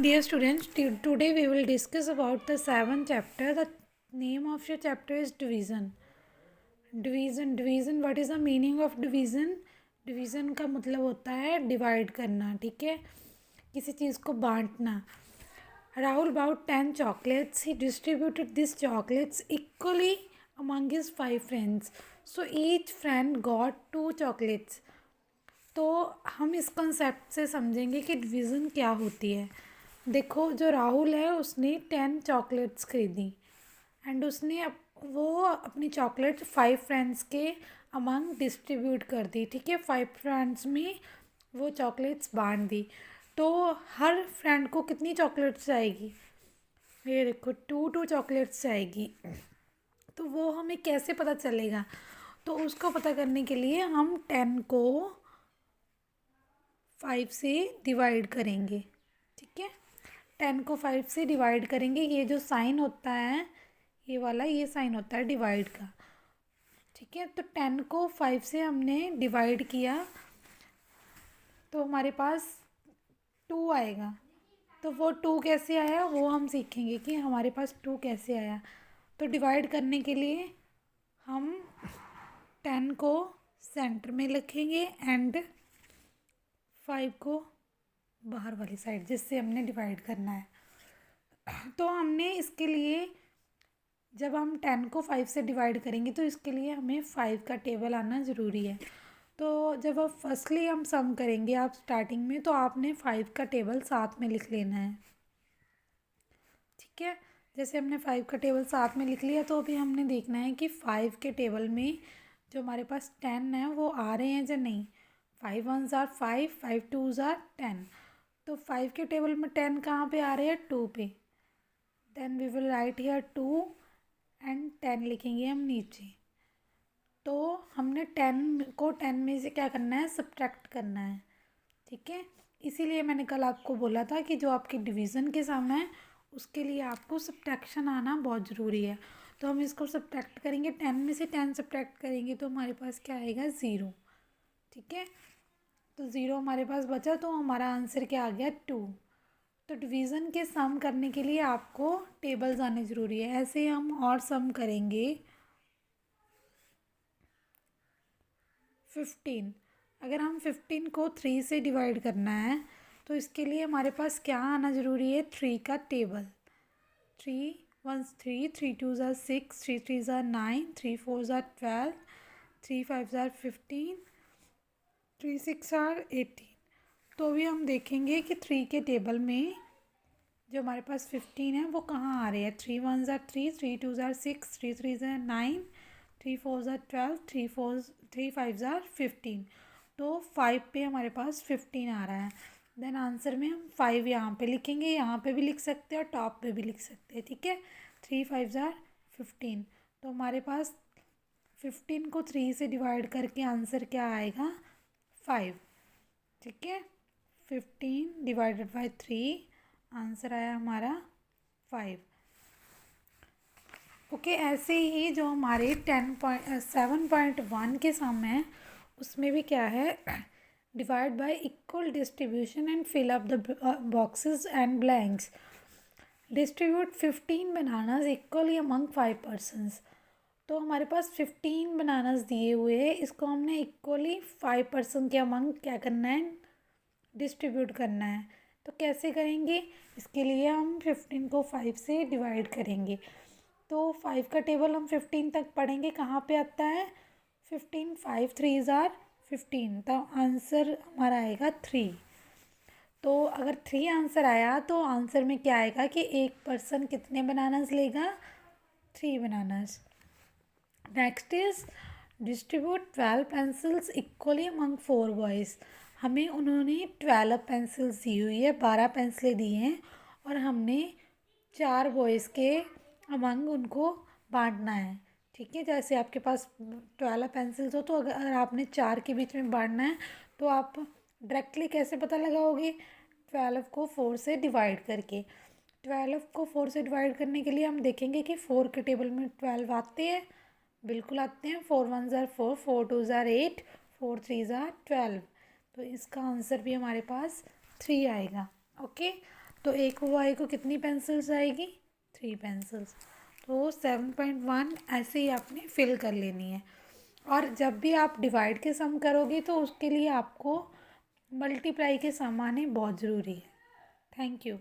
Dear students, today we will discuss about the seventh chapter. The name of your chapter is division. Division. What is the meaning of division? Division का मतलब होता है divide करना. ठीक है, किसी चीज़ को बांटना. Rahul bought 10 chocolates. He distributed these chocolates equally among his 5 friends. So each friend got 2 chocolates. तो हम इस कंसेप्ट से समझेंगे कि डिवीज़न क्या होती है. देखो, जो राहुल है उसने 10 चॉकलेट्स खरीदी एंड उसने वो अपनी चॉकलेट 5 फ्रेंड्स के अमंग डिस्ट्रीब्यूट कर दी. ठीक है, 5 फ्रेंड्स में वो चॉकलेट्स बांट दी. तो हर फ्रेंड को कितनी चॉकलेट्स आएगी? ये देखो, 2 चॉकलेट्स आएगी. तो वो हमें कैसे पता चलेगा? तो उसको पता करने के लिए हम 10 को 5 से डिवाइड करेंगे. ठीक है, 10 को 5 से डिवाइड करेंगे. ये जो साइन होता है, ये वाला, ये साइन होता है डिवाइड का. ठीक है, तो 10 को 5 से हमने डिवाइड किया तो हमारे पास 2 आएगा. तो वो 2 कैसे आया वो हम सीखेंगे कि हमारे पास 2 कैसे आया. तो डिवाइड करने के लिए हम 10 को सेंटर में लिखेंगे एंड 5 को बाहर वाली साइड जिससे हमने डिवाइड करना है. तो हमने इसके लिए, जब हम 10 को 5 से डिवाइड करेंगे तो इसके लिए हमें 5 का टेबल आना ज़रूरी है. तो जब आप फर्स्टली हम सम करेंगे आप स्टार्टिंग में, तो आपने 5 का टेबल साथ में लिख लेना है. ठीक है, जैसे हमने 5 का टेबल साथ में लिख लिया तो अभी हमने देखना है कि 5 के टेबल में जो हमारे पास 10 है वो आ रहे हैं या नहीं. 5 1s are 5, 5 2s are 10. तो 5 के टेबल में 10 कहाँ पे आ रहे हैं? 2 पे. Then we will write here 2 and 10 लिखेंगे हम नीचे. तो हमने 10 को 10 में से क्या करना है? सब्ट्रैक्ट करना है. ठीक है, इसीलिए मैंने कल आपको बोला था कि जो आपके डिवीज़न के सम है उसके लिए आपको सब्ट्रैक्शन आना बहुत ज़रूरी है. तो हम इसको सब्ट्रैक्ट करेंगे. 10 में से 10 सब्ट्रैक्ट करेंगे तो हमारे पास क्या आएगा? 0. ठीक है, तो 0 हमारे पास बचा तो हमारा आंसर क्या आ गया? 2. तो डिवीज़न के सम करने के लिए आपको टेबल्स आने ज़रूरी है. ऐसे हम और सम करेंगे. 15, अगर हम 15 को 3 से डिवाइड करना है तो इसके लिए हमारे पास क्या आना ज़रूरी है? 3 का table. 3 1s 3, 3 2s are 6, 3 3s are 9, 3 4s are 12, 3 5s are 15, 3 6 are 18. तो अभी हम देखेंगे कि 3 के टेबल में जो हमारे पास 15 है वो कहाँ आ रहे हैं. 3 1s are 3, 3 2s are 6, 3 3s are 9, 3 4s are 12, 3 5s are 15. तो 5 पे हमारे पास 15 आ रहा है. देन आंसर में हम 5 यहाँ पे लिखेंगे. यहाँ पे भी लिख सकते हैं और टॉप पे भी लिख सकते हैं. ठीक है, 3 5s are 15. तो हमारे पास 15 को 3 से डिवाइड करके आंसर क्या आएगा? 5. ठीक है, 15 डिवाइडेड बाई 3, आंसर आया हमारा 5. ओके, ऐसे ही जो हमारे 7.1 के सम है उसमें भी क्या है? Divide by equal distribution and fill up the boxes and blanks. Distribute 15 bananas equally among 5 persons. तो हमारे पास 15 बनानास दिए हुए हैं, इसको हमने इक्वली 5 पर्सन के अमंग क्या करना है? डिस्ट्रीब्यूट करना है. तो कैसे करेंगे? इसके लिए हम 15 को 5 से डिवाइड करेंगे. तो 5 का टेबल हम 15 तक पढ़ेंगे. कहाँ पे आता है? 15 5 3s are 15. तो आंसर हमारा आएगा 3. तो अगर 3 आंसर आया तो आंसर में क्या आएगा कि एक पर्सन कितने बनानास लेगा? 3 bananas. Next is distribute 12 pencils equally among 4 boys. हमें उन्होंने 12 पेंसिल्स दी हुई है, 12 पेंसिलें दी हैं और हमने 4 बॉयज़ के अमंग उनको बांटना है. ठीक है, जैसे आपके पास 12 पेंसिल्स हो तो अगर आपने 4 के बीच में बांटना है तो आप डायरेक्टली कैसे पता लगाओगे? 12 को 4 से डिवाइड करके. 12 को 4 से डिवाइड करने के लिए हम देखेंगे कि 4 के टेबल में 12 आते हैं. बिल्कुल आते हैं. 4 1s are 4, 4 2s are 8, 4 3s are 12. तो इसका आंसर भी हमारे पास 3 आएगा. ओके, तो एक वाई को कितनी पेंसिल्स आएगी? 3 पेंसिल्स। तो 7.1 ऐसे ही आपने फिल कर लेनी है। और जब भी आप डिवाइड के सम करोगे तो उसके लिए आपको मल्टीप्लाई के सम आने बहुत ज़रूरी है। Thank you.